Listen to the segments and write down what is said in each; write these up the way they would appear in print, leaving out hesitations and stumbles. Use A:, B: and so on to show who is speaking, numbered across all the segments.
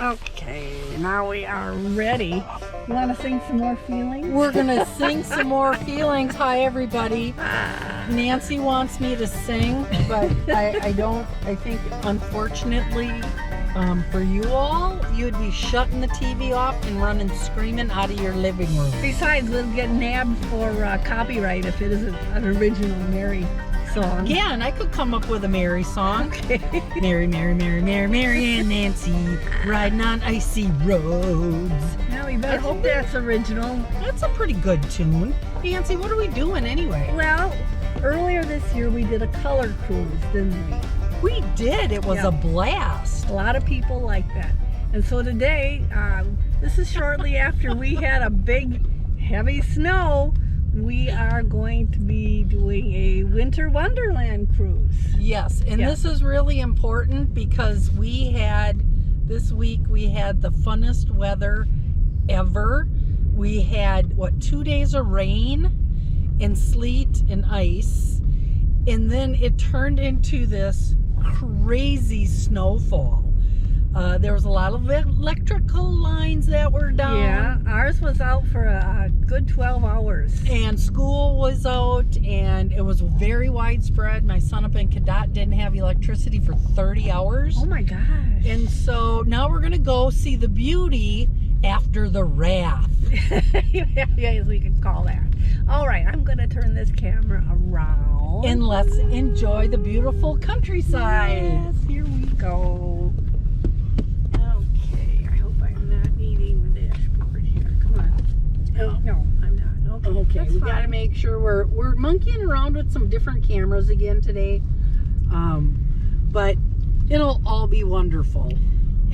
A: Okay, now we are ready. You want to sing some more feelings?
B: We're going to sing some more feelings. Hi, everybody. Nancy wants me to sing, but I don't. I think, unfortunately, for you all, you'd be shutting the TV off and running screaming out of your living room.
A: Besides, we'll get nabbed for copyright if it isn't an original Mary song.
B: Yeah, and I could come up with a Mary song.
A: Okay.
B: Mary, Mary, Mary, Mary, Mary and Nancy riding on icy roads.
A: Now we better hope that's original.
B: That's a pretty good tune. Nancy, what are we doing anyway?
A: Well, earlier this year we did a color cruise, didn't we?
B: We did. It was a blast.
A: A lot of people like that. And so today, this is shortly after we had a big, heavy snow. We are going to be doing a winter wonderland cruise.
B: Yes, and this is really important because this week we had the funnest weather ever. We had, 2 days of rain and sleet and ice, and then it turned into this crazy snowfall. There was a lot of electrical lines that were down.
A: Yeah, ours was out for a good 12 hours.
B: And school was out, and it was very widespread. My son up in Cadott didn't have electricity for 30 hours.
A: Oh my gosh.
B: And so now we're going to go see the beauty after the wrath.
A: Yes, we could call that. All right, I'm going to turn this camera around.
B: And let's enjoy the beautiful countryside.
A: Yes, here we go. No, I'm not.
B: Okay, we got to make sure we're monkeying around with some different cameras again today. But it'll all be wonderful.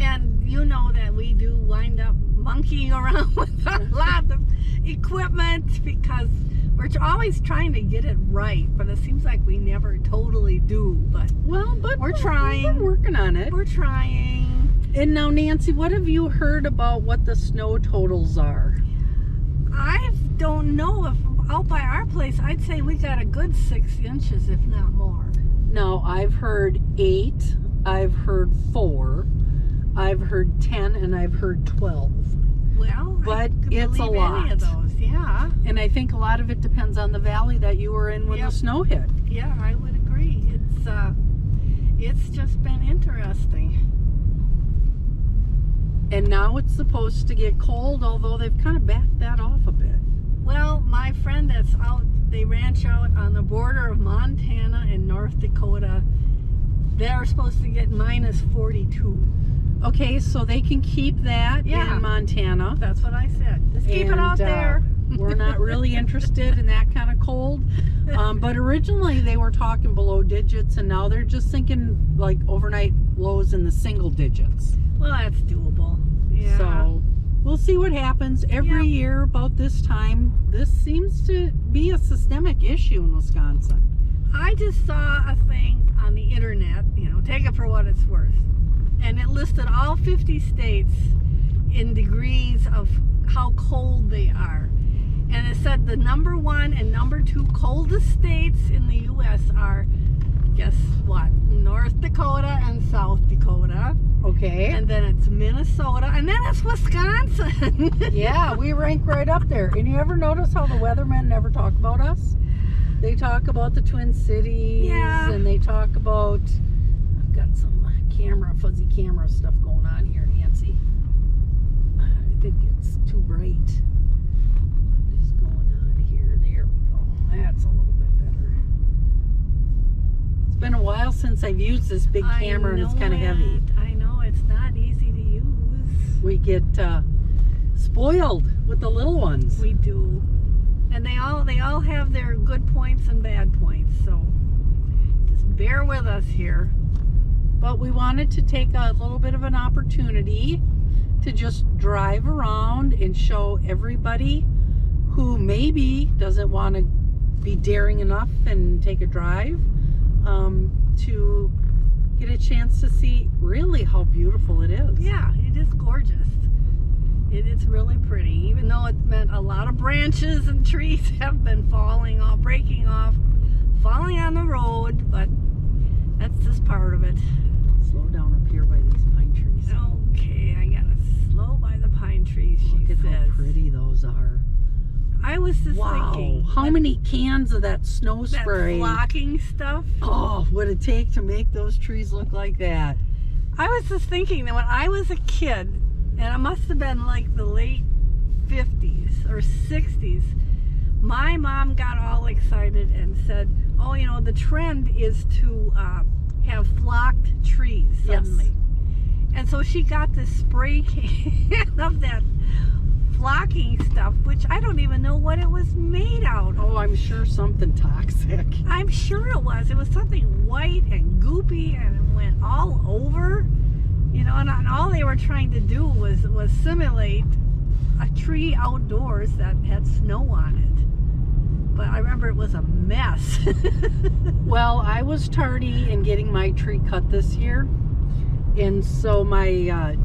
A: And you know that we do wind up monkeying around with a lot of equipment because we're always trying to get it right, but it seems like we never totally do. But we're trying.
B: We're working on it.
A: We're trying.
B: And now, Nancy, what have you heard about what the snow totals are?
A: I don't know. If out by our place, I'd say we got a good 6 inches, if not more.
B: No, I've heard 8, I've heard 4, I've heard 10, and I've heard 12.
A: Well,
B: but it's a lot.
A: Any of those, yeah.
B: And I think a lot of it depends on the valley that you were in when the snow hit.
A: Yeah, I would agree. It's just been interesting.
B: And now it's supposed to get cold, although they've kind of backed that off a bit.
A: Well, my friend that's out, they ranch out on the border of Montana and North Dakota. They're supposed to get minus 42.
B: Okay, so they can keep that in Montana.
A: That's what I said. Just keep it out there.
B: We're not really interested in that kind of cold. But originally they were talking below digits, and now they're just thinking like overnight lows in the single digits.
A: Well, that's doable. Yeah.
B: So we'll see what happens. Every year about this time, this seems to be a systemic issue in Wisconsin.
A: I just saw a thing on the internet, take it for what it's worth. And it listed all 50 states in degrees of how cold they are. And it said the number 1 and number 2 coldest states in the U.S. are, guess what? North Dakota and South Dakota.
B: Okay.
A: And then it's Minnesota. And then it's Wisconsin.
B: Yeah, we rank right up there. And you ever notice how the weathermen never talk about us? They talk about the Twin Cities.
A: Yeah.
B: And they talk about... I've got some fuzzy camera stuff going on here, Nancy. I think it's too bright. What is going on here? There we go. That's a little bit better. It's been a while since I've used this big camera, and it's kind of heavy.
A: I know, it's not easy to use.
B: We get spoiled with the little ones.
A: We do. And they all have their good points and bad points, so just bear with us here.
B: But we wanted to take a little bit of an opportunity to just drive around and show everybody who maybe doesn't want to be daring enough and take a drive to get a chance to see really how beautiful it is.
A: Yeah, it is gorgeous. It's really pretty, even though it meant a lot of branches and trees have been breaking off, falling on the road, but that's just part of it.
B: Slow down up here by these pine trees.
A: Okay, I pine trees, she
B: Look at
A: says.
B: how pretty those are.
A: I was just thinking.
B: How many cans of that snow
A: that
B: spray?
A: flocking stuff.
B: Oh, would it take to make those trees look like that?
A: I was just thinking that when I was a kid, and it must have been like the late 50s or 60s, my mom got all excited and said, oh, you know, the trend is to have flocked trees suddenly.
B: Yes.
A: And so she got this spray can of that flocking stuff, which I don't even know what it was made out of.
B: Oh, I'm sure something toxic.
A: I'm sure it was. It was something white and goopy, and it went all over. You know, and all they were trying to do was simulate a tree outdoors that had snow on it. But I remember it was a mess.
B: Well, I was tardy in getting my tree cut this year, and so my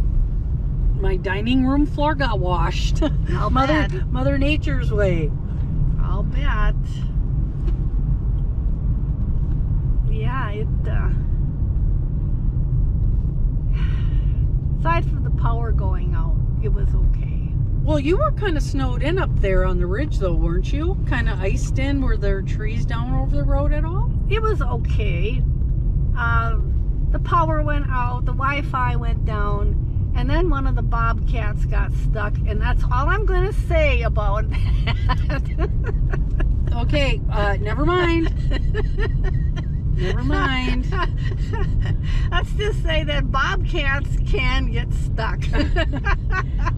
B: dining room floor got washed.
A: I'll bet.
B: Mother Nature's way.
A: I'll bet. Yeah, aside from the power going out, it was okay.
B: Well, you were kind of snowed in up there on the ridge, though, weren't you? Kind of iced in. Were there trees down over the road at all?
A: It was okay. The power went out, the Wi-Fi went down, and then one of the bobcats got stuck, and that's all I'm going to say about that.
B: Okay, never mind. Never mind.
A: Let's just say that bobcats can get stuck.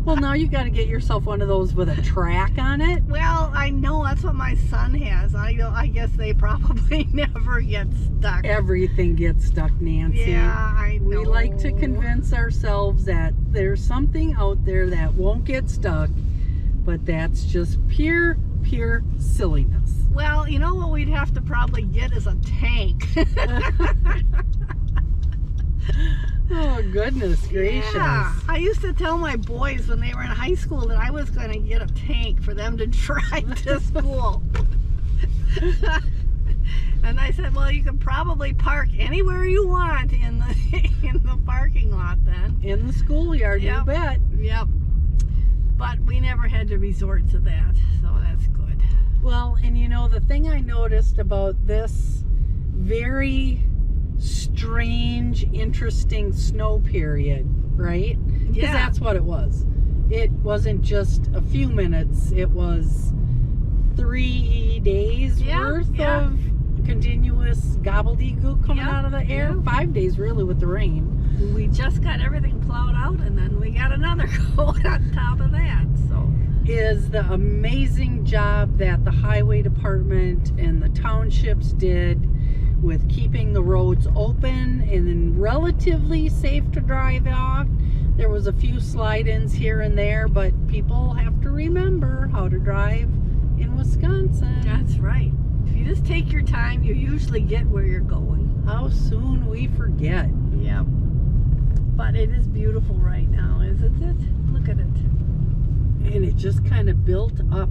B: Well, now you got to get yourself one of those with a track on it.
A: Well, I know that's what my son has. I guess they probably never get stuck.
B: Everything gets stuck, Nancy.
A: Yeah, I know.
B: We like to convince ourselves that there's something out there that won't get stuck, but that's just pure silliness.
A: Well, you know what we'd have to probably get is a tank.
B: Oh, goodness gracious.
A: Yeah, I used to tell my boys when they were in high school that I was going to get a tank for them to drive to school. And I said, well, you can probably park anywhere you want in the parking lot then.
B: In the schoolyard,
A: Yep.
B: you bet.
A: Yep. But we never had to resort to that, so that's good.
B: Well, and you know, the thing I noticed about this very strange, interesting snow period, right? Because
A: Yeah.
B: that's what it was. It wasn't just a few minutes, it was 3 days worth of continuous gobbledygook coming out of the air. 5 days really with the rain.
A: We just got everything plowed out, and then we got another coat on top of that. So
B: Is the amazing job that the highway department and the townships did with keeping the roads open and relatively safe to drive off. There was a few slide-ins here and there, but people have to remember how to drive in Wisconsin.
A: that's right. If you just take your time, you usually get where you're going.
B: How soon we forget.
A: Yep. But it is beautiful right now, isn't it? Look at it.
B: And it just kind of built up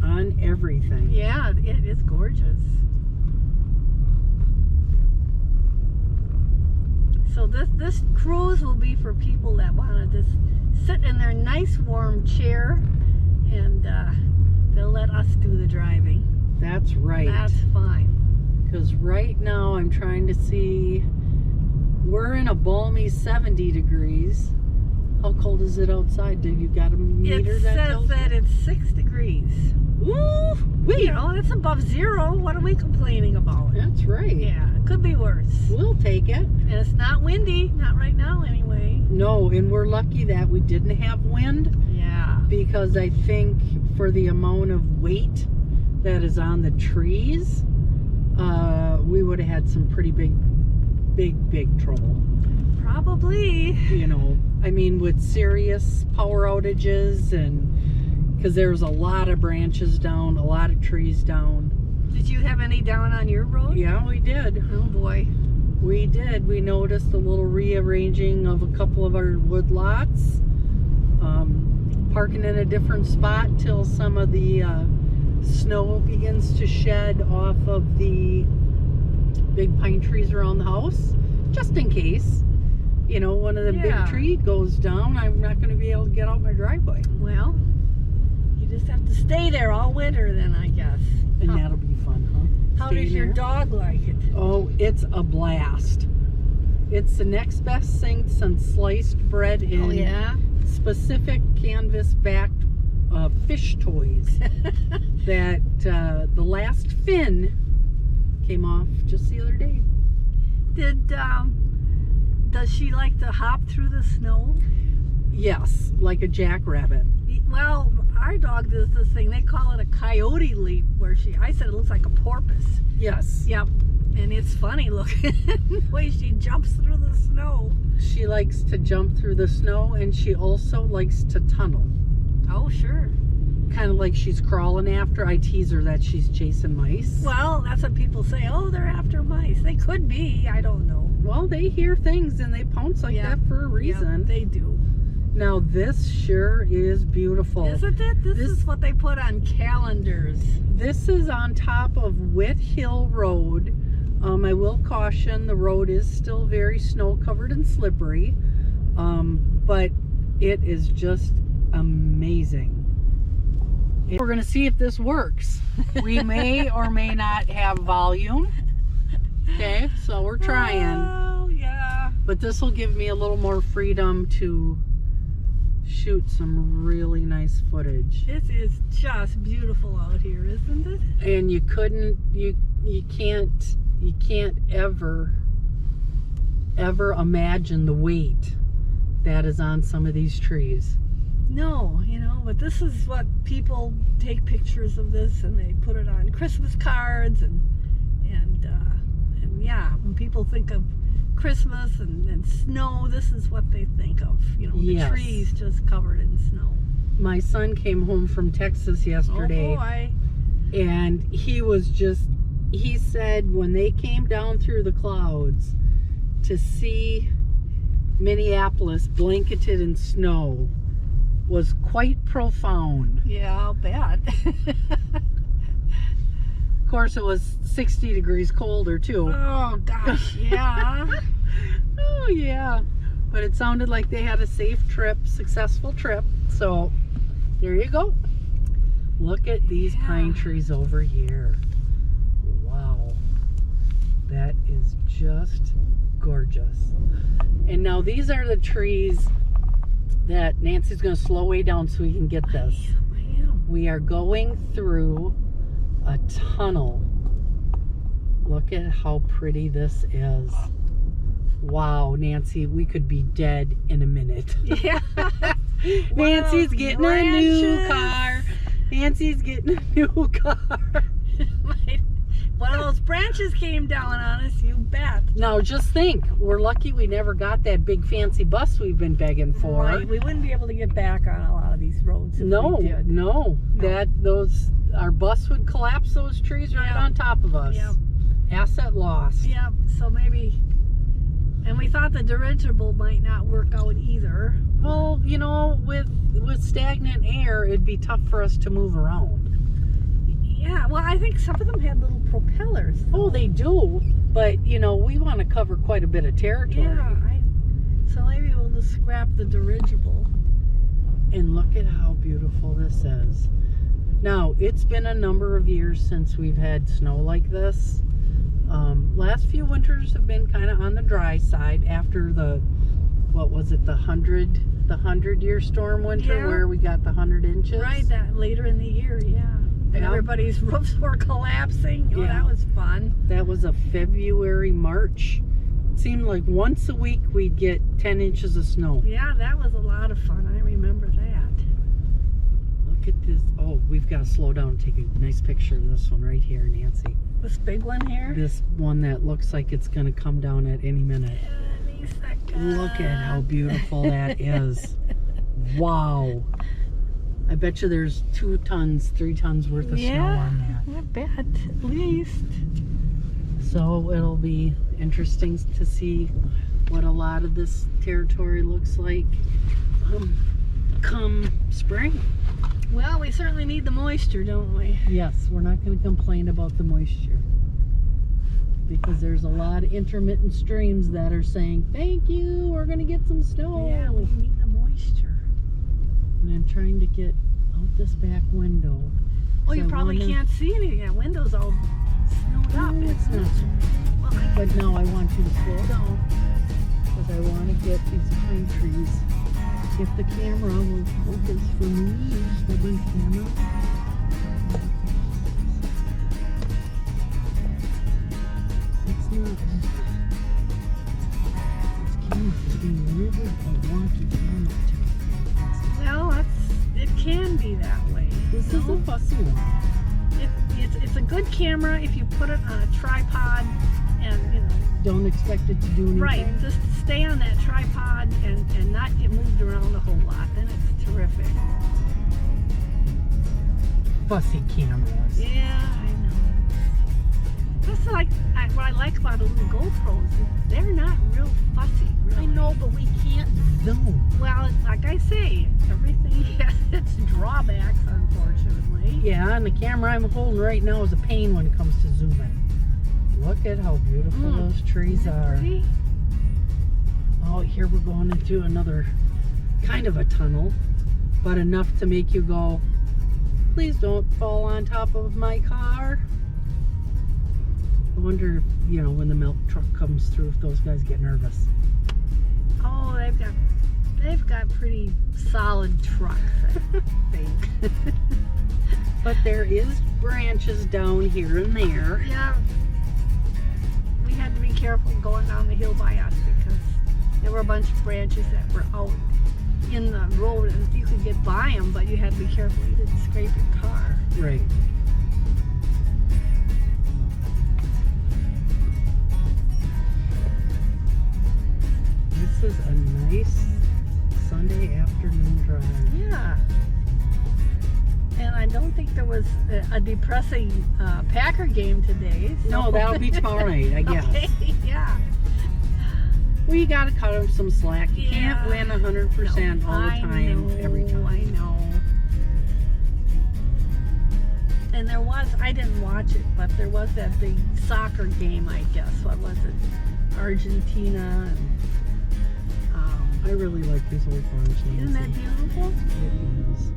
B: on everything.
A: Yeah, it is gorgeous. So this cruise will be for people that want to just sit in their nice warm chair, and they'll let us do the driving.
B: That's right.
A: That's fine.
B: Because right now I'm trying to see, we're in a balmy 70 degrees. How cold is it outside? Do you got a meter
A: It
B: that
A: says
B: tells
A: that
B: you?
A: it's 6 degrees.
B: Ooh,
A: You know, that's above zero. What are we complaining about?
B: that's right.
A: Yeah, it could be worse.
B: We'll take it.
A: And it's not windy. Not right now, anyway.
B: No, and we're lucky that we didn't have wind,
A: Yeah.
B: because I think for the amount of weight that is on the trees, we would have had some pretty big trouble.
A: Probably.
B: You know, I mean, with serious power outages, and because there was a lot of branches down, a lot of trees down.
A: Did you have any down on your road?
B: Yeah, we did.
A: Oh boy.
B: We did. We noticed a little rearranging of a couple of our wood lots, parking in a different spot till some of the snow begins to shed off of the big pine trees around the house, just in case. you know, one of the
A: Yeah.
B: big tree goes down, I'm not going to be able to get out my driveway.
A: Well, you just have to stay there all winter then, I guess.
B: And
A: How-
B: that'll be fun, huh?
A: How
B: Staying
A: does your
B: there.
A: dog like it?
B: Oh, it's a blast. It's the next best thing since sliced bread and
A: Oh, yeah?
B: specific canvas-backed fish toys. That the last fin came off just the other day.
A: Does she like to hop through the snow?
B: Yes, like a jackrabbit.
A: Well, our dog does this thing. They call it a coyote leap, where I said it looks like a porpoise.
B: Yes.
A: Yep. And it's funny looking the way she jumps through the snow.
B: She likes to jump through the snow, and she also likes to tunnel.
A: Oh, sure.
B: Kind of like she's crawling after. I tease her that she's chasing mice.
A: Well, that's what people say. Oh, they're after mice. They could be. I don't know.
B: Well, they hear things and they pounce like
A: Yeah.
B: that for a reason.
A: Yeah, they do.
B: Now, this sure is beautiful.
A: Isn't it? This is what they put on calendars.
B: This is on top of Whit Hill Road. I will caution, the road is still very snow covered and slippery, but it is just amazing. We're going to see if this works. We may or may not have volume. Okay, so we're trying.
A: Oh, yeah.
B: But this will give me a little more freedom to shoot some really nice footage.
A: This is just beautiful out here, isn't it?
B: And you can't ever imagine the weight that is on some of these trees.
A: No, but this is what people take pictures of this and they put it on Christmas cards and yeah, when people think of Christmas and snow, this is what they think of. The
B: Yes.
A: trees just covered in snow.
B: My son came home from Texas yesterday,
A: Oh boy.
B: and he said when they came down through the clouds to see Minneapolis blanketed in snow was quite profound.
A: Yeah, I'll bet.
B: Of course, it was 60 degrees colder too.
A: Oh gosh, yeah.
B: Oh yeah, but it sounded like they had a safe trip, successful trip. So there you go. Look at these pine trees over here. Wow, that is just gorgeous. And now these are the trees that Nancy's going to slow way down so we can get this.
A: I am.
B: We are going through a tunnel. Look at how pretty this is. Wow, Nancy, we could be dead in a minute.
A: Yeah.
B: Nancy's getting a new
A: branches.
B: car. Nancy's getting a new car.
A: One of those branches came down on us, you bet.
B: Now just think, we're lucky we never got that big fancy bus we've been begging for.
A: Right, we wouldn't be able to get back on a lot of these roads if
B: No,
A: we did.
B: no. Our bus would collapse those trees right
A: Yeah.
B: on top of us.
A: Yeah.
B: Asset lost.
A: Yeah, so maybe, and we thought the dirigible might not work out either.
B: Well, with stagnant air, it'd be tough for us to move around.
A: Yeah, well, I think some of them had little propellers.
B: Oh, they do, but we want to cover quite a bit of territory.
A: Yeah, so maybe we'll just scrap the dirigible.
B: And look at how beautiful this is. Now, it's been a number of years since we've had snow like this. Last few winters have been kind of on the dry side after the 100-year storm winter,
A: Yeah.
B: where we got the 100 inches.
A: Right, that later in the year, yeah. And
B: Yeah.
A: everybody's roofs were collapsing. Oh,
B: Yeah.
A: that was fun.
B: That was a February, March. It seemed like once a week we'd get 10 inches of snow.
A: Yeah, that was a lot of fun. I remember that.
B: Look at this. Oh, we've got to slow down and take a nice picture of this one right here, Nancy.
A: This big one here.
B: This one that looks like it's going to come down at any minute.
A: Any second.
B: Look at how beautiful that is. Wow. I bet you there's 2 tons, 3 tons worth of snow on that.
A: I bet, at least.
B: So it'll be interesting to see what a lot of this territory looks like come spring.
A: Well, we certainly need the moisture, don't we?
B: Yes, we're not going to complain about the moisture. because there's a lot of intermittent streams that are saying, thank you, we're going to get some snow.
A: Yeah, we need the moisture.
B: And I'm trying to get out this back window.
A: Oh, you
B: So I
A: probably
B: wanna-
A: can't see anything. That window's all snowed up.
B: No, it's not so.
A: Well,
B: But no, I want you to slow down because I want to get these pine trees. If the camera will focus for me, stubborn camera. It's not. This camera is being really a wonky camera today.
A: well, it can be that way.
B: This
A: you
B: is a
A: know?
B: fussy one.
A: It's a good camera if you put it on a tripod and,
B: Don't expect it to do anything.
A: right, just stay on that tripod and not get moved around a whole lot. Then it's terrific.
B: Fussy cameras.
A: Yeah, I know. That's like what I like about the little GoPros. They're not real fussy, really.
B: I know, but we can't zoom.
A: Well, like I say, everything has its drawbacks, unfortunately.
B: Yeah, and the camera I'm holding right now is a pain when it comes to zooming. Look at how beautiful those trees are.
A: Pretty?
B: Oh, here we're going into another kind of a tunnel, but enough to make you go, please don't fall on top of my car. I wonder, when the milk truck comes through, if those guys get nervous.
A: Oh, they've got pretty solid trucks, I think.
B: But there is branches down here and there.
A: Yeah. We had to be careful going down the hill by us because there were a bunch of branches that were out in the road and you could get by them, but you had to be careful you didn't scrape your car.
B: Right. This is a nice Sunday afternoon drive.
A: Yeah. And I don't think there was a depressing Packer game today. So.
B: No, that'll be tomorrow night, I guess.
A: Okay, yeah.
B: Well, you got to cut them some slack. You can't
A: Yeah.
B: win 100% all the time, every time.
A: I know. And I didn't watch it, but there was that big soccer game, I guess. What was it? Argentina. And,
B: I really like these old barns.
A: isn't that beautiful?
B: It is.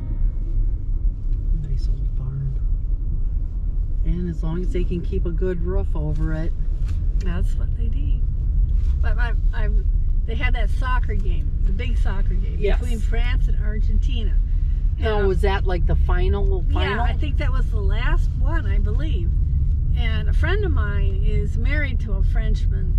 B: Nice old barn. And as long as they can keep a good roof over it.
A: That's what they need. But they had that soccer game, the big soccer game
B: Yes.
A: between France and Argentina.
B: Now, was that like the final?
A: Yeah, I think that was the last one, I believe. And a friend of mine is married to a Frenchman,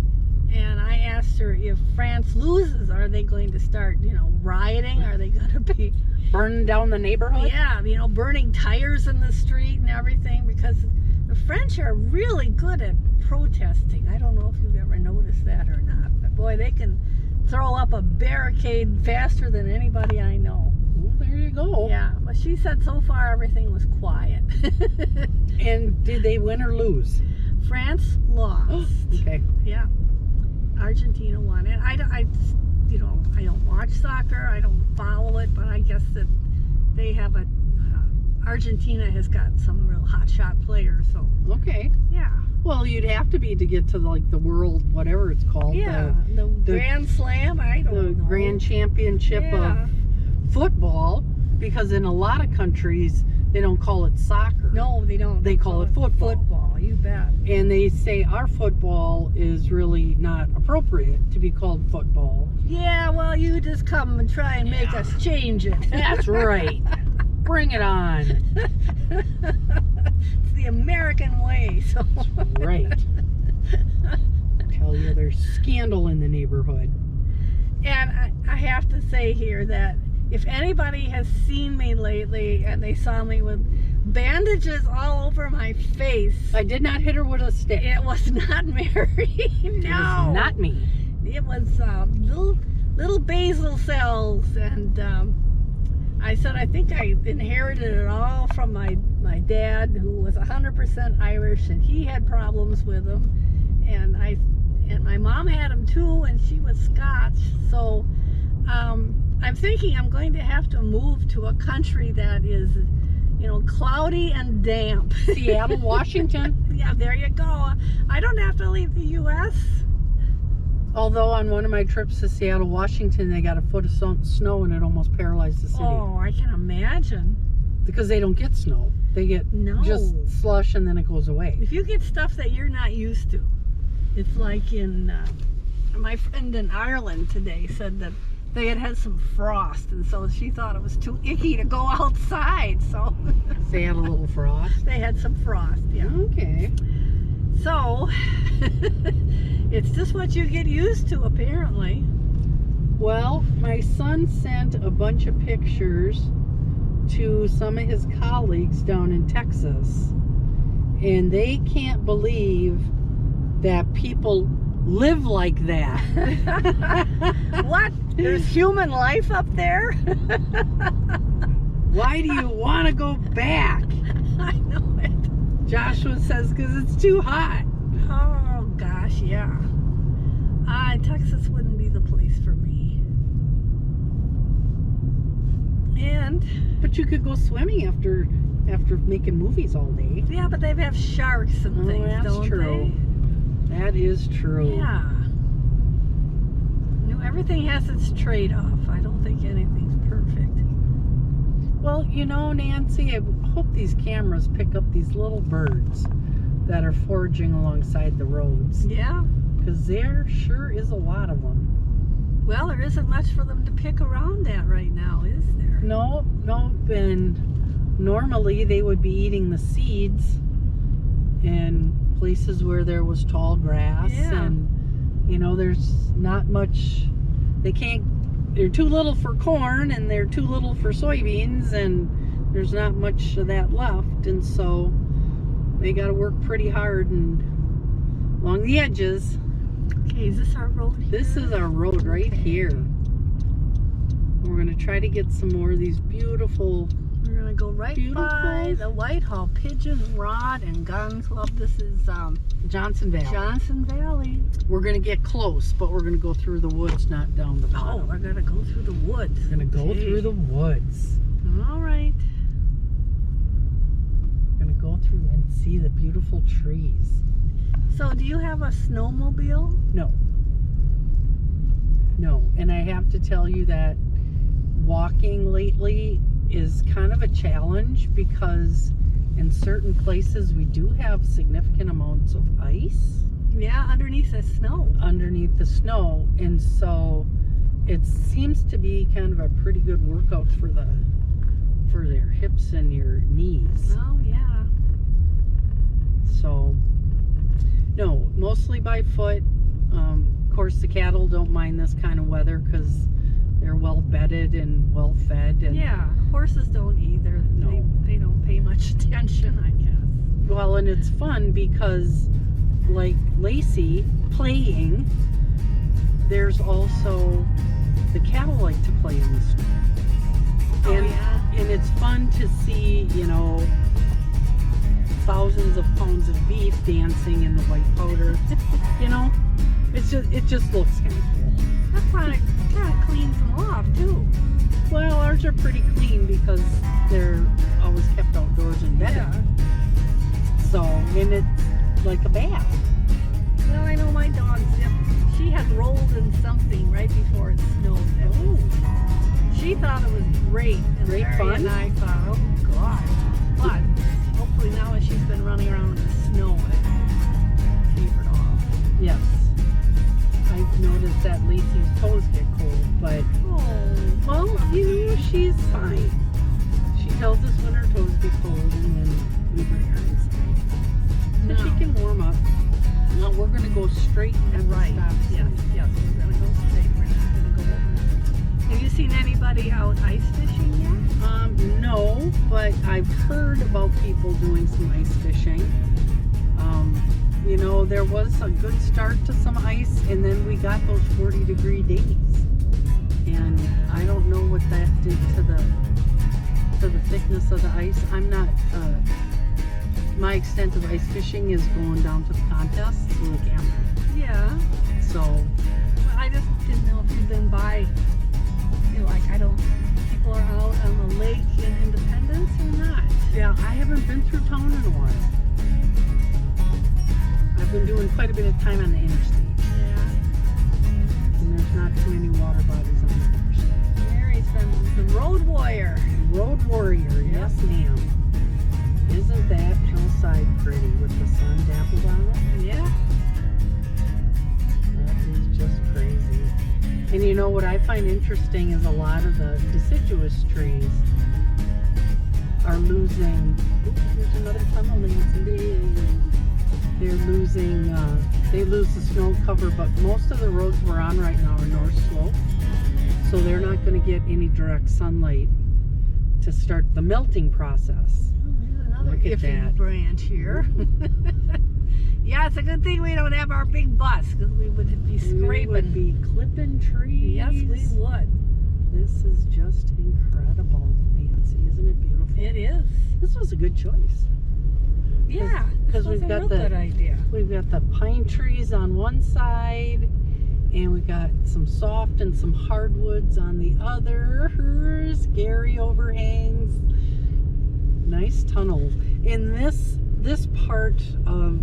A: and I asked her if France loses, are they going to start, rioting? Are they going to be,
B: Burning down the neighborhood?
A: yeah, burning tires in the street and everything? Because the French are really good at protesting. I don't know if you've ever noticed that or not, but boy, they can throw up a barricade faster than anybody I know.
B: Well, there you go.
A: Yeah, but she said so far everything was quiet.
B: And did they win or lose?
A: France lost.
B: Okay.
A: Yeah. Argentina won. And I don't watch soccer. I don't follow it, but I guess that they have Argentina has got some real hotshot players. So
B: Okay.
A: yeah.
B: Well, you'd have to be to get to like the world, whatever it's called.
A: Yeah. The Grand Slam. I don't
B: The
A: know.
B: Grand Championship
A: Yeah.
B: of football, because in a lot of countries they don't call it soccer.
A: No, they don't.
B: They call it football.
A: Football. You bet.
B: And they say our football is really not appropriate to be called football.
A: Yeah. Well, you just come and try and make us change it.
B: That's right. Bring it on.
A: It's the American way. So.
B: Right. Tell you there's scandal in the neighborhood.
A: And I have to say here that if anybody has seen me lately and they saw me with bandages all over my face,
B: I did not hit her with a stick.
A: it was not Mary.
B: It was
A: No.
B: not me.
A: It was little basal cells. And I said I think I inherited it all from my dad, who was 100% Irish, and he had problems with them. And my mom had them too, and she was Scotch. So I'm thinking I'm going to have to move to a country that is, cloudy and damp.
B: Seattle, Washington.
A: Yeah, there you go. I don't have to leave the U.S.
B: Although on one of my trips to Seattle, Washington, they got a foot of snow and it almost paralyzed the city.
A: Oh, I can imagine.
B: Because they don't get snow. They get just slush and then it goes away.
A: If you get stuff that you're not used to, it's like in, my friend in Ireland today said that they had some frost, and so she thought it was too icky to go outside, so.
B: They had a little frost?
A: They had some frost, yeah.
B: Okay.
A: So, it's just what you get used to, apparently.
B: Well, my son sent a bunch of pictures to some of his colleagues down in Texas, and they can't believe that people live like that.
A: What? There's human life up there?
B: Why do you want to go back?
A: I know it.
B: Joshua says because it's too hot.
A: Oh gosh, yeah. Texas wouldn't be the place for me.
B: But you could go swimming after making movies all day.
A: Yeah, but they have sharks and things,
B: that's
A: don't
B: true. That is true.
A: Yeah. You know, everything has its trade-off. I don't think anything's perfect.
B: Well, you know, Nancy, I hope these cameras pick up these little birds that are foraging alongside the roads.
A: Yeah.
B: Because there sure is a lot of them.
A: Well, there isn't much for them to pick around at right now, is there?
B: No. And normally they would be eating the seeds in places where there was tall grass.
A: Yeah.
B: And, you know, there's not much. They're too little for corn and they're too little for soybeans, and there's not much of that left. And so they got to work pretty hard and along the edges.
A: Okay, is this our road here?
B: This is our road right here. We're going to try to get some more of these beautiful.
A: We're going to go right by the Whitehall Pigeon Rod and Gun Club. This is
B: Johnson Valley.
A: Johnson Valley.
B: We're going to get close, but we're going to go through the woods, not down the bottom.
A: Oh, we're going to go through the woods.
B: We're going to go through the woods.
A: All right.
B: We're going to go through and see the beautiful trees.
A: So, do you have a snowmobile?
B: No. And I have to tell you that walking lately is kind of a challenge because in certain places we do have significant amounts of ice.
A: Yeah, underneath the snow.
B: Underneath the snow. And so it seems to be kind of a pretty good workout for their hips and your knees.
A: Oh, yeah.
B: So, no, mostly by foot. Of course, the cattle don't mind this kind of weather because they're well bedded and well fed. And
A: yeah, horses don't either.
B: No.
A: They don't pay much attention, I guess.
B: Well, and it's fun because, like Lacey playing, there's also the cattle like to play in the snow. And it's fun to see, you know, thousands of pounds of beef dancing in the white powder. You know, it just looks kind of cool.
A: That kind of cleans them off too.
B: Well, ours are pretty clean because they're always kept outdoors and bedded.
A: Yeah.
B: So, and it's like a bath.
A: Well, I know my dog Zip. She had rolled in something right before it snowed.
B: Oh.
A: She thought it was great. And
B: Great
A: Larry
B: fun?
A: And I thought, oh God. But hopefully now as she's been running around in the snow, it tapered off.
B: Yes. I've noticed that Lacey's toes get cold, but well, you know, she's fine. She tells us when her toes get cold and then we bring her inside. So she can warm up. Now we're going to go straight and
A: Right.
B: stop.
A: Yes, we're going to go straight. We're not going to go over. Have you seen anybody out ice fishing yet?
B: No, but I've heard about people doing some ice fishing. You know, there was a good start to some ice, and then we got those 40-degree days. And I don't know what that did to the thickness of the ice. I'm not, my extent of ice fishing is going down to the contests with a camera.
A: Yeah.
B: So,
A: Well, I just didn't know if you've been by, you know, like people are out on the lake in Independence or not.
B: yeah, I haven't been through town in a while.
C: been doing quite a bit of time on the interstate.
A: Yeah.
C: And there's not too many water bodies on the interstate.
A: Mary's been the road warrior.
C: Road warrior, yes ma'am. Isn't that hillside pretty with the sun dappled on it?
A: Yeah.
C: That is just crazy. And you know what I find interesting is a lot of the deciduous trees are losing. Oops, there's another tunnel, Nancy. They're losing. They lose the snow cover, but most of the roads we're on right now are north slope, so they're not going to get any direct sunlight to start the melting process.
A: Oh, here's another
C: Look at
A: iffy
C: that.
A: branch here. Yeah, it's a good thing we don't have our big bus because we would be scraping.
C: We would be clipping trees.
A: Yes, we would.
C: This is just incredible, Nancy. Isn't it beautiful?
A: It is.
C: This was a good choice.
A: Yeah,
C: Because
A: this was
C: we've
A: a
C: got
A: real
C: the
A: good idea.
C: we've got the pine trees on one side, and we got some soft and some hardwoods on the other. Scary overhangs. Nice tunnels. In this part of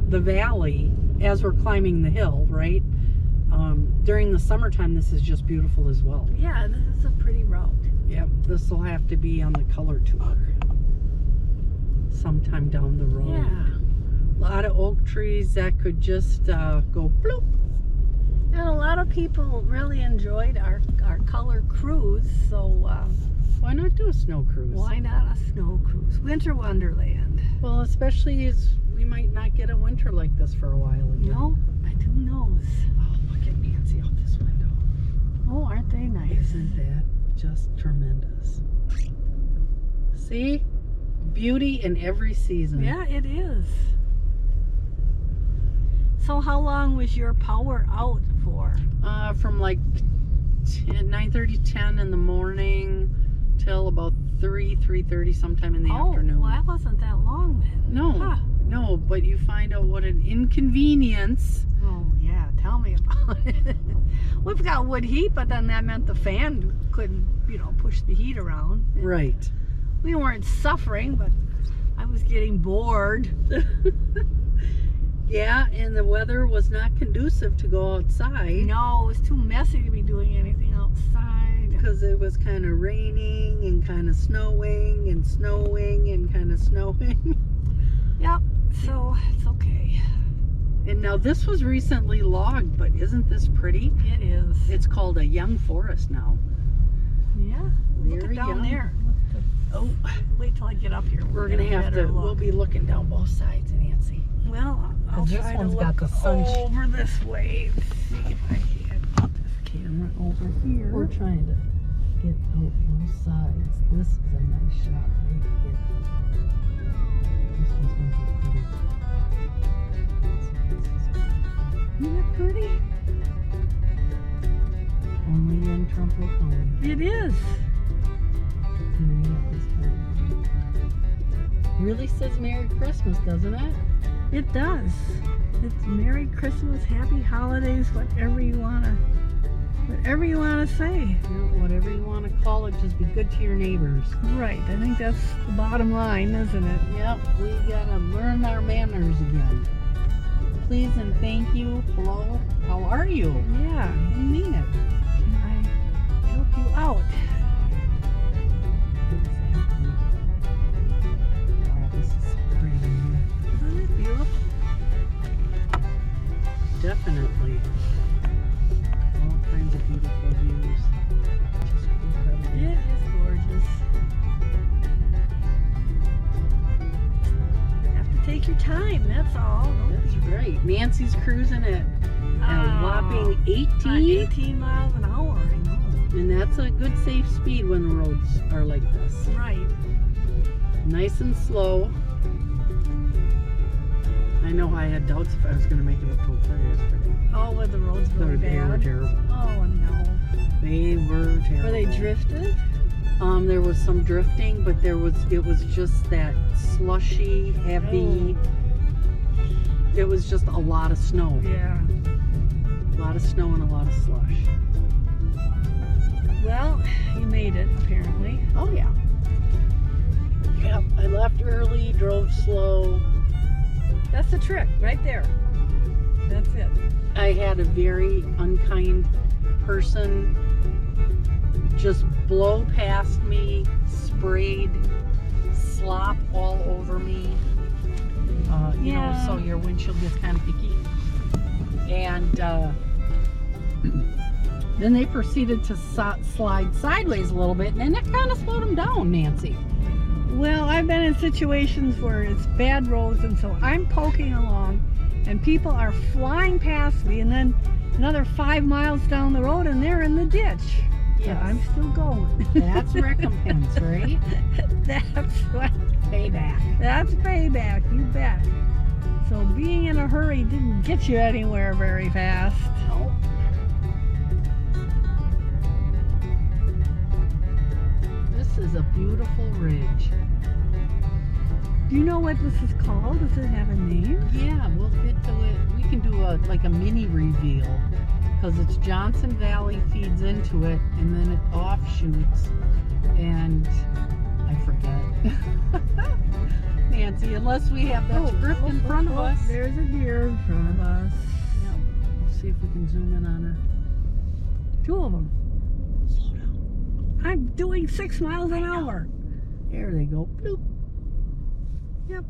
C: the valley, as we're climbing the hill, right? During the summertime, this is just beautiful as well.
A: Yeah, this is a pretty route.
C: Yep, this will have to be on the color tour sometime down the road.
A: Yeah.
C: A lot of oak trees that could just go bloop.
A: And a lot of people really enjoyed our color cruise, so
C: Why not do a snow cruise?
A: why not a snow cruise? Winter Wonderland.
C: Well, especially as we might not get a winter like this for a while again.
A: No, but who knows?
C: Oh, look at Nancy out this window.
A: Oh, aren't they nice?
C: Isn't that just tremendous? See? Beauty in every season.
A: Yeah, it is. So how long was your power out for?
C: From like 9:30, 10 in the morning till about 3:30 sometime in the afternoon.
A: Well, that wasn't that long then.
C: No,
A: Huh.
C: no, but you find out what an inconvenience.
A: Oh, yeah, tell me about it. We've got wood heat, but then that meant the fan couldn't, push the heat around.
C: Right.
A: We weren't suffering, but I was getting bored.
C: Yeah, and the weather was not conducive to go outside.
A: No, it was too messy to be doing anything outside.
C: Because it was kind of raining and kind of snowing and snowing and kind of snowing.
A: Yep, so it's okay.
C: And now this was recently logged, but isn't this pretty?
A: It is.
C: It's called a young forest now.
A: Yeah, look
C: Very
A: at down
C: young.
A: there.
C: Oh,
A: Wait till I get up here.
C: we're
A: We'll
C: gonna
A: get a
C: have to.
A: better
C: We'll
A: look.
C: be looking down both sides, Nancy.
A: Well, I'll
B: And this
A: try to
B: one's
A: look
B: got the sun-
A: over this way. See if I can put this camera over here.
C: We're trying to get out both sides. This is a nice shot right here. This one's gonna be pretty.
A: Isn't it pretty?
C: Only in Trempealeau County.
A: It is.
C: And we have this kind of- Really says Merry Christmas, doesn't it?
A: It does. It's Merry Christmas, Happy Holidays, whatever you wanna say.
C: You know, whatever you want to call it, just be good to your neighbors.
A: Right. I think that's the bottom line, isn't it?
C: Yep, we gotta learn our manners again. Please and thank you. Hello, how are you?
A: Yeah.
C: I mean it.
A: Can I help you out?
C: Exactly. Wow, this is so pretty in here.
A: Isn't it beautiful?
C: Definitely. All kinds of beautiful views. Just incredible.
A: It is gorgeous. You have to take your time, that's all. Don't
C: That's right. Nancy's cruising at a whopping 18.
A: 18 miles an hour, I know.
C: And that's a good safe speed when the roads are like this.
A: Right.
C: Nice and slow. I know I had doubts if I was going to make it up to Oakland yesterday.
A: Oh, were the roads really
C: They were
A: bad?
C: terrible.
A: Oh, no.
C: They were terrible.
A: Were they drifted?
C: There was some drifting, but it was just that slushy, heavy. It was just a lot of snow.
A: Yeah.
C: A lot of snow and a lot of slush.
A: Well, you made it, apparently.
C: Oh yeah. Yep, I left early, drove slow.
A: That's the trick, right there. That's it.
C: I had a very unkind person just blow past me, sprayed slop all over me. You know,
A: Yeah.
C: so your windshield gets kind of icky. And then they proceeded to slide sideways a little bit, and then it kind of slowed them down, Nancy.
A: Well, I've been in situations where it's bad roads, and so I'm poking along, and people are flying past me, and then another 5 miles down the road, and they're in the ditch. But
C: Yes.
A: I'm still going.
C: That's recompense, right?
A: That's what.
C: Payback.
A: That's payback. You bet. So being in a hurry didn't get you anywhere very fast.
C: No. This is a beautiful ridge.
A: Do you know what this is called? Does it have a name?
C: Yeah, we'll get to it. We can do like a mini reveal because it's Johnson Valley feeds into it and then it offshoots, and I forget. Nancy, unless we have that script in front of us.
A: There's a deer in front of us.
C: Yeah. Let's see if we can zoom in on her.
A: 2 of them.
C: Slow down.
A: I'm doing 6 miles an hour.
C: There they go. Bloop.
A: Yep.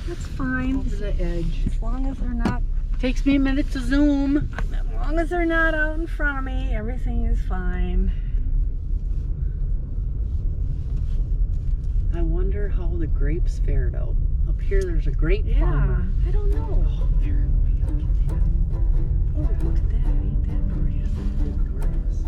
A: That's fine.
C: Over the edge.
A: As long as they're not,
C: Takes me a minute to zoom.
A: as long as they're not out in front of me, everything is fine.
C: I wonder how the grapes fared out. Up here there's a grape
A: Yeah.
C: farmer.
A: I don't know.
C: Oh, there. We gotta get that.
A: Oh, look at that. Ain't that pretty?
C: It's gorgeous.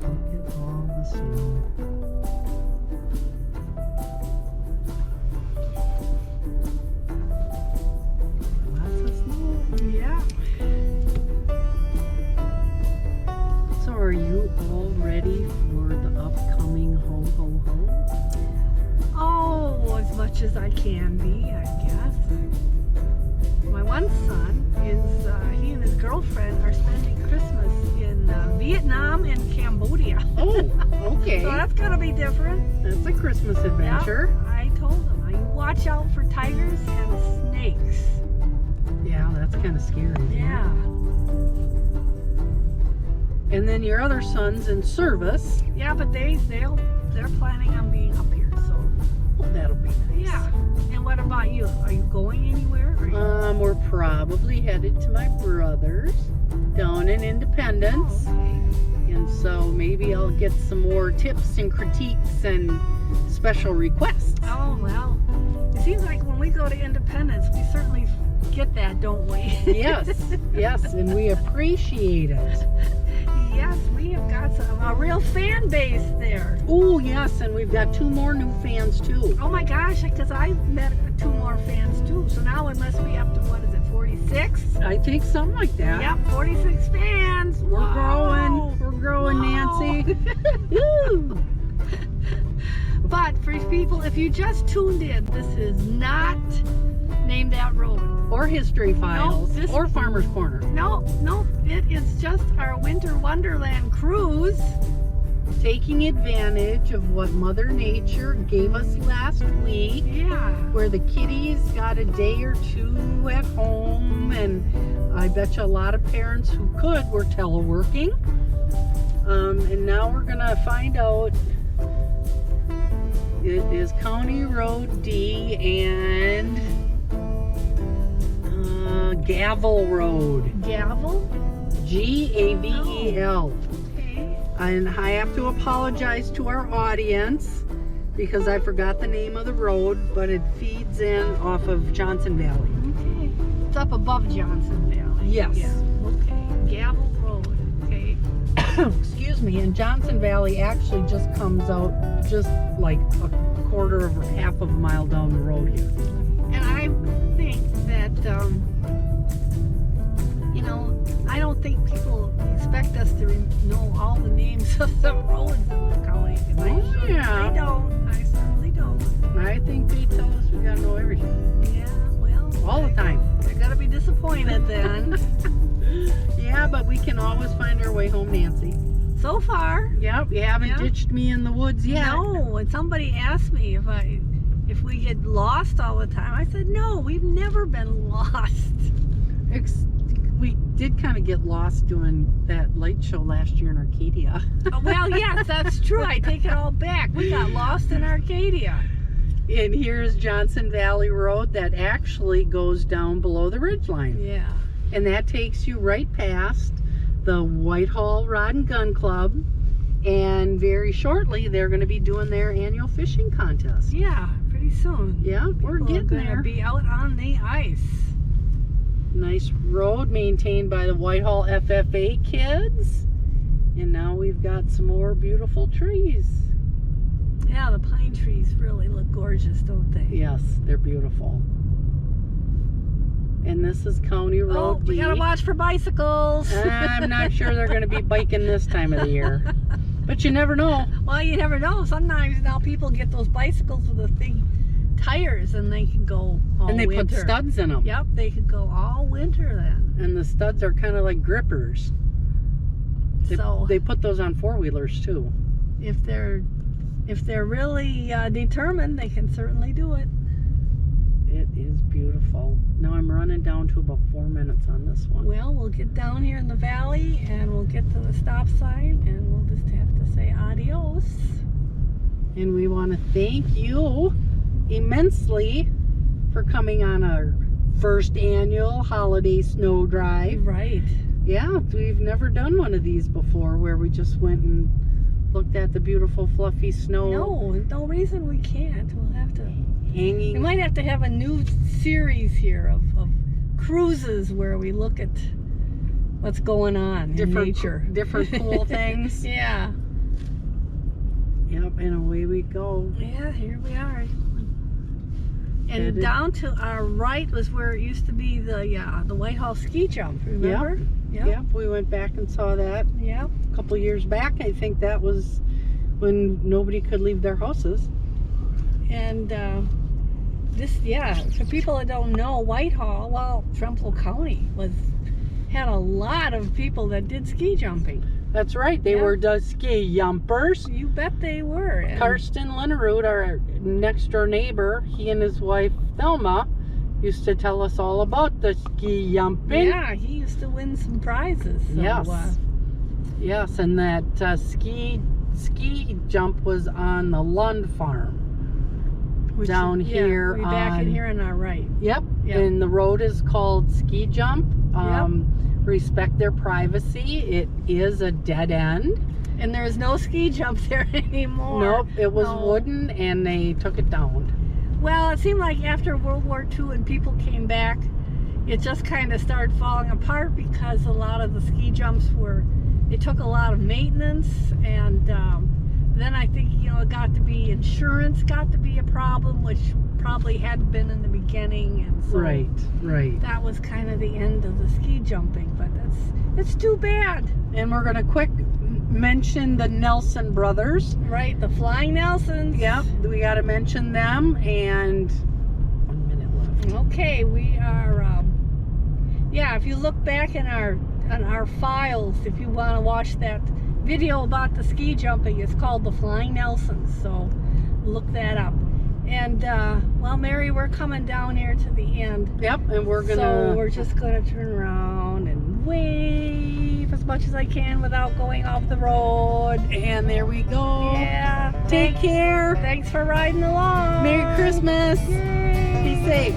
C: Look at all the snow. Lots of snow.
A: Yeah.
C: So are you all ready for the upcoming ho ho ho?
A: Oh, as much as I can be, I guess. My one son is, he and his girlfriend are spending Christmas in Vietnam and Cambodia.
C: Oh, okay.
A: So that's gonna be different.
C: That's a Christmas adventure.
A: Yeah, I told him, I watch out for tigers and snakes.
C: Yeah, that's kind of scary. isn't it?
A: Yeah.
C: And then your other son's in service.
A: Yeah, but they're planning on being up here, so
C: Oh, that'll be nice.
A: yeah. And what about you? Are you going anywhere? Or
C: We're probably headed to my brother's down in Independence.
A: okay.
C: And so maybe I'll get some more tips and critiques and special requests.
A: Oh, well, it seems like when we go to Independence, we certainly get that, don't we?
C: Yes, yes, and we appreciate it.
A: Yes, we have got a real fan base there.
C: Oh, yes, and we've got 2 more new fans too.
A: Oh my gosh, because I met 2 more fans too. So now it must be up to, what is it, 46?
C: I think something like that.
A: Yep, 46 fans.
C: We're
A: Whoa.
C: growing. We're growing,
A: Whoa.
C: Nancy. Woo!
A: But for people, if you just tuned in, this is not Name That Road.
C: Or History Files.
A: this-
C: or Farmer's Corner.
A: No, it is just our Winter Wonderland cruise.
C: Taking advantage of what Mother Nature gave us last week,
A: Yeah.
C: where the kitties got a day or 2 at home, and I bet you a lot of parents who could were teleworking. And now we're gonna find out it is County Road D and Gavel Road.
A: Gavel.
C: Gavel.
A: Okay.
C: And I have to apologize to our audience because I forgot the name of the road, but it feeds in off of Johnson Valley.
A: Okay. It's up above Johnson Valley.
C: Yes.
A: Yeah. Okay. Gavel Road. Okay.
C: Excuse me, and Johnson Valley actually just comes out just like a quarter of half of a mile down the road here.
A: And I think that, you know, I don't think people expect us to know all the names of the roads in the county.
C: Oh, yeah.
A: I don't. I certainly don't.
C: I think they tell us we gotta know everything.
A: Yeah, well.
C: All the time.
A: They're going to be disappointed disappointed then.
C: Yeah, but we can always find our way home, Nancy.
A: So far.
C: Yep, you haven't
A: Yeah.
C: ditched me in the woods yet.
A: No, and somebody asked me if we get lost all the time. I said, no, we've never been lost.
C: We did kind of get lost doing that light show last year in Arcadia.
A: Well, yes, that's true. I take it all back. We got lost in Arcadia.
C: And here's Johnson Valley Road that actually goes down below the ridgeline.
A: Yeah.
C: And that takes you right past the Whitehall Rod and Gun Club. And very shortly, they're going to be doing their annual fishing contest.
A: Yeah, pretty soon.
C: Yeah, we're
A: People are
C: getting
A: gonna
C: there.
A: be out on the ice.
C: Nice road maintained by the Whitehall FFA kids. And now we've got some more beautiful trees.
A: Yeah, the pine trees really look gorgeous, don't they?
C: Yes, they're beautiful. And this is County Road
A: Oh, we
C: D.
A: gotta watch for bicycles.
C: I'm not sure they're going to be biking this time of the year. But you never know.
A: Well, you never know. Sometimes now people get those bicycles with the big tires and they can go all
C: And they
A: winter.
C: put studs in them.
A: Yep, they could go all winter then.
C: And the studs are kind of like grippers.
A: So
C: They put those on four-wheelers too.
A: if they're really determined, they can certainly do it.
C: It is beautiful. Now I'm running down to about 4 minutes on this one.
A: Well, we'll get down here in the valley and we'll get to the stop sign and we'll just have to say adios.
C: And we want to thank you immensely for coming on our first annual holiday snow drive.
A: Right.
C: Yeah, we've never done one of these before where we just went and looked at the beautiful fluffy snow
A: No reason we can't. We'll have to.
C: hanging.
A: We might have to have a new series here of cruises where we look at what's going on in nature.
C: Different cool things.
A: Yeah.
C: Yep, and away we go.
A: Yeah, here we are. And
C: Headed-
A: down to our right was where it used to be the Whitehall ski jump, remember?
C: Yep, we went back and saw that
A: Yep.
C: a couple years back. I think that was when nobody could leave their houses.
A: And for people that don't know, Whitehall, well, Trempealeau County had a lot of people that did ski jumping.
C: That's right, they
A: Yeah.
C: were the ski jumpers.
A: You bet they were. And
C: Karsten Linnerud, our next door neighbor, he and his wife Thelma used to tell us all about the ski jumping.
A: yeah, he used to win some prizes. So,
C: Yes. Yes, and that ski jump was on the Lund farm. Down here
A: we back
C: on-
A: in here on our right.
C: Yep.
A: Yep.
C: And the road is called Ski Jump.
A: Yep.
C: Respect their privacy. It is a dead end.
A: And there's no ski jump there anymore.
C: Nope, it was
A: No.
C: wooden and they took it down.
A: Well, it seemed like after World War II and people came back, it just kind of started falling apart because a lot of the ski jumps it took a lot of maintenance, and then I think, it got to be insurance got to be a problem, which probably hadn't been in the beginning, and so
C: Right.
A: that was kind of the end of the ski jumping, but it's too bad.
C: And we're gonna quick mention the Nelson brothers.
A: Right, the Flying Nelsons.
C: Yep, we gotta mention them, and 1 minute left.
A: Okay, we are. If you look back in our files, if you want to watch that video about the ski jumping, it's called the Flying Nelsons. So look that up. And Mary, we're coming down here to the end.
C: Yep, and we're
A: So
C: gonna
A: we're just gonna turn around and wave as much as I can without going off the road.
C: and there we go.
A: Yeah.
C: Take care.
A: Thanks for riding along.
C: Merry Christmas.
A: Yay.
C: Be safe.